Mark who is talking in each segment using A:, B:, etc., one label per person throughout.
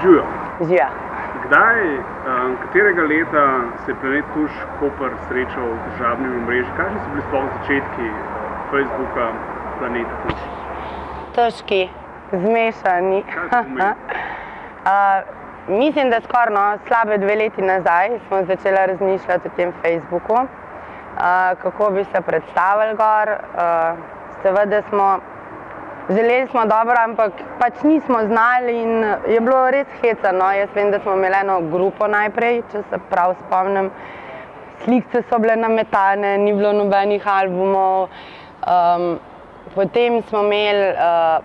A: Živijo.
B: Živijo.
A: Kdaj, katerega leta se je Planet Tuš Koper srečal v družabnem omrežju? Kakšni so bili sploh začetki Facebooka Planeta Tuš?
B: Težki, zmešani.
A: Kaj to pomeni?
B: Mislim, da skoraj slabe 2 leti nazaj smo začeli razmišljati o tem Facebooku, kako bi se predstavili gor. Seveda želeli smo dobro, ampak pač nismo znali in je bilo res hecano. Jaz vem, da smo imeli eno grupo najprej, če se prav spomnim. Slikce so bile nametane, ni bilo nobenih albumov.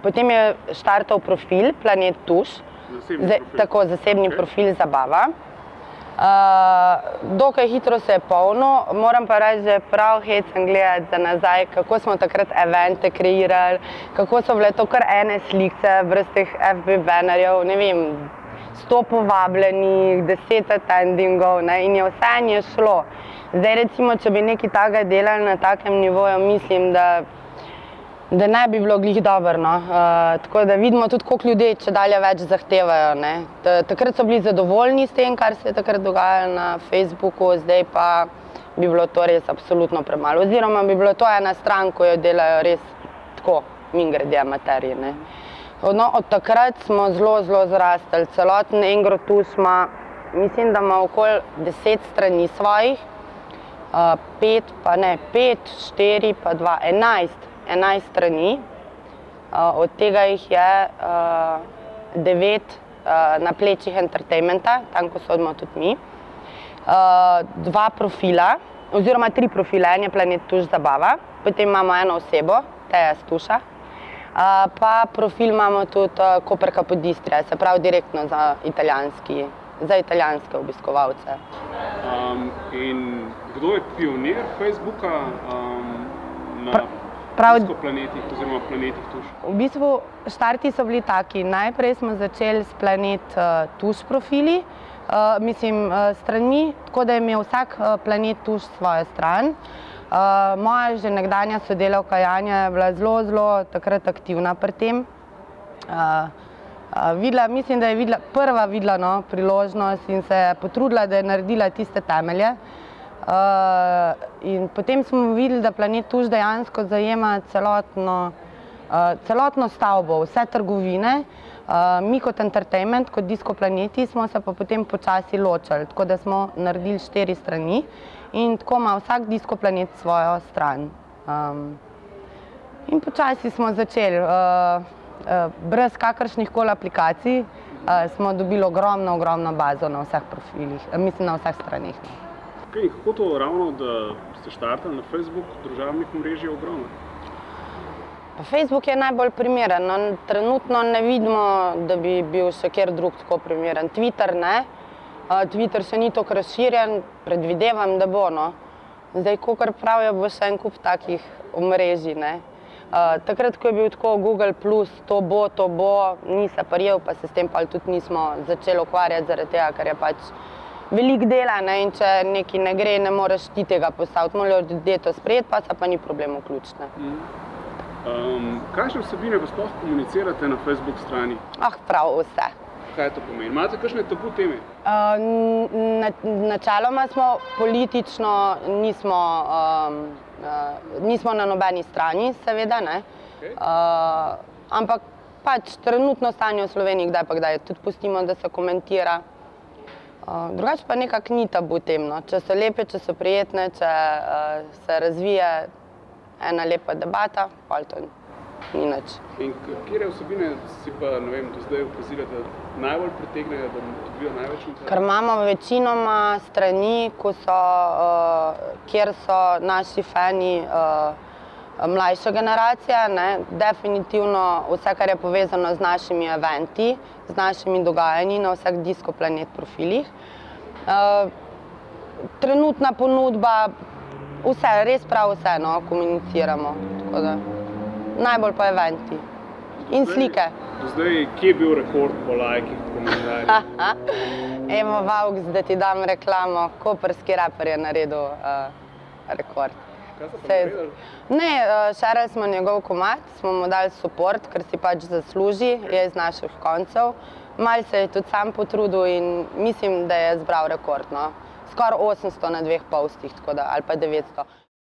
B: Potem je štartal profil Planet Tuš, tako zasebni profil Zabava. Dokaj hitro se je polnil, moram pa reči, da je prav hecen gledati za nazaj, kako smo takrat evente kreirali, kako so bile to kar ene slikce, brez teh FB banerjev, ne vem, 100 povabljenih, 10 attendingov, ne, in je vse je šlo. Zdaj recimo, če bi nekaj takega delali na takem nivoju, mislim, da ne bi bilo glih dobro, no. Tako da vidimo tudi, koliko ljudje čedalje več zahtevajo, ne. Takrat so bili zadovoljni s tem, kar se je takrat dogajalo na Facebooku, zdaj pa bi bilo to res absolutno premalo. Oziroma bi bilo to ena stran, ko jo delajo res tako, mimogrede amaterji, ne. No, od takrat smo zelo zrastli. Celoten Engrotuš ima, mislim, da ima okoli 10 strani svojih, 5, 4 pa 2, 11 strani, od tega jih je 9 na plečih Entertainmenta, tam ko sodimo tudi mi, 2 profila, oziroma 3 profile, en je Planet Tuš Zabava, potem imamo eno osebo, Teja Stuša, pa profil imamo tudi Koperka Podistria, se pravi direktno za italijanske obiskovalce.
A: In kdo je pionir Facebooka na Planetih oziroma Planetih Tuš?
B: V bistvu štarti so bili taki. Najprej smo začeli s Planet Tuš profili, stranmi, tako da je imel vsak Planet Tuš svojo stran. Moja že nekdanja sodelavka Janja je bila zelo takrat aktivna pri tem. Mislim, da je prva videla priložnost in se je potrudila, da je naredila tiste temelje. In potem smo videli, da Planet Tuš dejansko zajema celotno stavbo, vse trgovine. Mi kot Entertainment, kot Disco Planeti smo se pa potem počasi ločili, tako da smo naredili 4 strani in tako ima vsak Disco Planet svojo stran. In počasi smo začeli, brez kakršnih koli aplikacij smo dobili ogromno bazo na vseh profilih, mislim na vseh stranih.
A: Kako to ravno, da ste štartali na Facebook, družabnih omrežij je ogromno?
B: Facebook je najbolj primeren. Trenutno ne vidimo, da bi bil še kjer drug tako primeren. Twitter ne. Twitter še ni toliko razširjen, predvidevam, da bo, no. Zdaj, kakor pravijo, bo še en kup takih omrežij, ne. Takrat, ko je bil tako Google+, to bo, ni se prijel, pa se s tem pa tudi nismo začeli ukvarjati zaradi tega, ker je pač veliko dela, ne, in če nekaj ne gre, ne moreš ti tega postaviti, morajo ljudje to sprejeti, pa se pa ni problem vključiti, ne.
A: Kakšne vsebine pa sploh komunicirate na Facebook strani?
B: Prav vse.
A: Kaj to pomeni? Imate kakšne tabu teme?
B: Načeloma smo politično, nismo na nobeni strani, seveda, ne. Ampak pač trenutno stanje v Sloveniji kdaj pa kdaj tudi pustimo, da se komentira. Drugače pa nekako ni tabu tem, no. Če so lepe, če so prijetne, če se razvije ena lepa debata, pa to ni nič.
A: In katere vsebine si pa, ne vem, do zdaj opazili, da najbolj pritegnejo, da dobijo največ interes?
B: Ker imamo večinoma strani, kjer so naši fani mlajša generacija, ne, definitivno vse, kar je povezano z našimi eventi, z našimi dogajanji na vseh Disco Planet profilih. Trenutna ponudba, vse, res prav vse, no, komuniciramo, tako da najbolj pa eventi in slike.
A: Do zdaj, kje je bil rekord po lajkih, komentarjih?
B: Evo Vauks, da ti dam reklamo, koprski raper je naredil rekord.
A: Kaj so pa naredili?
B: Ne, šerali smo njegov komad, smo mu dali support, ker si pač zasluži, je iz naših koncev. Mal se je tudi sam potrudil in mislim, da je zbral rekordno. Skoraj 800 na 2 postih, tako da, ali pa 900.